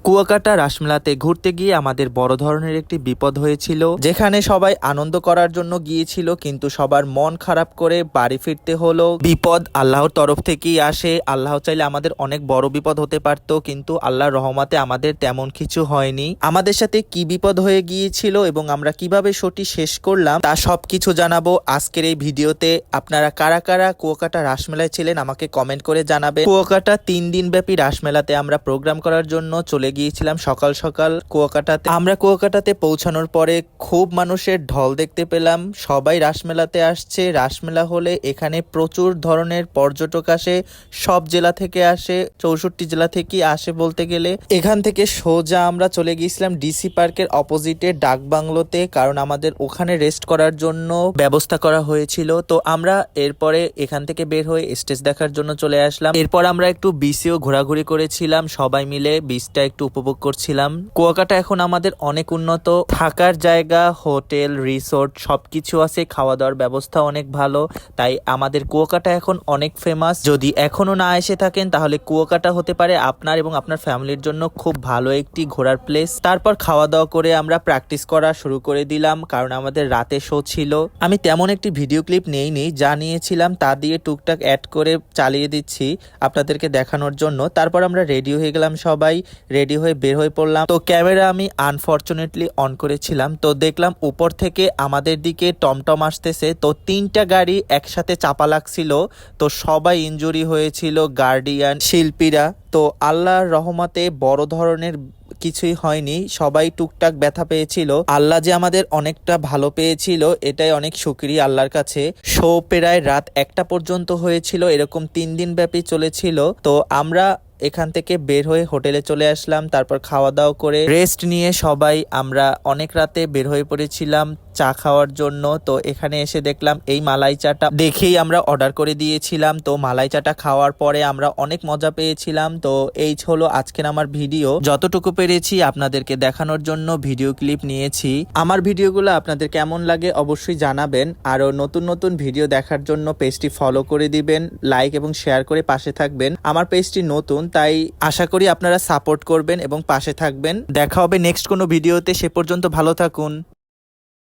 কুয়াকাটা রাসমেলাতে ঘুরতে গিয়ে আমাদের বড় ধরনের একটি বিপদ হয়েছিল, যেখানে সবাই আনন্দ করার জন্য গিয়েছিল কিন্তু সবার মন খারাপ করে বাড়ি ফিরতে হলো। বিপদ আল্লাহর তরফ থেকেই আসে। আল্লাহ চাইলে আমাদের অনেক বড় বিপদ হতে পারত, কিন্তু আল্লাহর রহমতে আমাদের তেমন কিছু হয়নি। আমাদের সাথে কি বিপদ হয়ে গিয়েছিল এবং আমরা কিভাবে শোটি শেষ করলাম তা সবকিছু জানাবো আজকের এই ভিডিওতে। আপনারা কারা কারা কুয়াকাটা রাসমেলায় ছিলেন আমাকে কমেন্ট করে জানাবেন। কুয়াকাটা 3 দিন ব্যাপী রাসমেলাতে আমরা প্রোগ্রাম করার জন্য চলে গিয়েছিলাম সকাল সকাল কুয়াকাটাতে। আমরা কুয়াকাটাতে পৌঁছানোর পরে খুব মানুষের ঢল দেখতে পেলাম। সবাই রাসমেলাতে আসছে। রাসমেলা হলে এখানে প্রচুর ধরনের পর্যটক আসে, সব জেলা থেকে আসে, 64 জেলা থেকে আসে বলতে গেলে। এখান থেকে সোজা আমরা চলে গিয়েছিলাম ডিসি পার্কের অপোজিটে ডাক বাংলোতে, কারণ আমাদের ওখানে রেস্ট করার জন্য ব্যবস্থা করা হয়েছিল। তো আমরা এরপরে এখান থেকে বের হয়ে স্টেজ দেখার জন্য চলে আসলাম। এরপর আমরা একটু বিচেও ঘোরাঘুরি করেছিলাম, সবাই মিলে বিচটা একটু উপভোগ করছিলাম। কুয়াকাটা এখন আমাদের অনেক উন্নত, থাকার জায়গা, হোটেল, রিসোর্ট সবকিছু আছে, খাওয়া দাওয়ার ব্যবস্থা অনেক ভালো। তাই আমাদের কুয়াকাটা এখন অনেক ফেমাস। যদি এখনো না এসে থাকেন তাহলে কুয়াকাটা হতে পারে আপনার এবং আপনার ফ্যামিলির জন্য খুব ভালো একটি ঘোরার প্লেস। তারপর খাওয়া দাওয়া করে আমরা প্র্যাকটিস করা শুরু করে দিলাম, কারণ আমাদের রাতে শো ছিল। আমি তেমন একটি ভিডিও ক্লিপ নেইনি, যা নিয়েছিলাম তা দিয়ে টুকটাক অ্যাড করে চালিয়ে দিচ্ছি আপনাদেরকে দেখানোর জন্য। তারপর আমরা রেডি হয়ে গেলাম, সবাই রেডি হয়ে বের হয়ে পড়লাম। তো ক্যামেরা আমি আনফরচুনেটলি অন করেছিলাম, তো দেখলাম উপর থেকে আমাদের দিকে টমটম আসতেছে। তো 3টা গাড়ি একসাথে চাপা লাগছিল, তো সবাই ইনজুরি হয়েছিল, গার্ডিয়ান, শিল্পীরা। তো আল্লাহর রহমতে বড় ধরনের কিছুই হয়নি, সবাই টুকটাক ব্যথা পেয়েছিল। আল্লাহ যে আমাদের অনেকটা ভালো পেয়েছিল এটাই অনেক শুকরিয়া আল্লাহর কাছে। শো প্রায় রাত 1টা পর্যন্ত হয়েছিল, এরকম 3 দিন ব্যাপী চলেছিল। তো আমরা এখান থেকে বের হয়ে হোটেলে চলে আসলাম। তারপর খাওয়া দাওয়া করে রেস্ট নিয়ে সবাই আমরা অনেক রাতে বের হয়ে পড়েছিলাম চা খাওয়ার জন্য। তো এখানে এসে দেখলাম এই মালাই চাটা, দেখেই আমরা অর্ডার করে দিয়েছিলাম। তো মালাই চাটা খাওয়ার পরে আমরা অনেক মজা পেয়েছিলাম। তো এই হলো আজকের আমার ভিডিও, যতটুকু পেরেছি আপনাদেরকে দেখানোর জন্য ভিডিও ক্লিপ নিয়েছি। আমার ভিডিওগুলো আপনাদের কেমন লাগে অবশ্যই জানাবেন। আরো নতুন নতুন ভিডিও দেখার জন্য পেজটি ফলো করে দিবেন, লাইক এবং শেয়ার করে পাশে থাকবেন। আমার পেজটি নতুন, তাই আশা করি আপনারা সাপোর্ট করবেন এবং পাশে থাকবেন। দেখা হবে নেক্সট কোনো ভিডিওতে, সে পর্যন্ত ভালো থাকুন।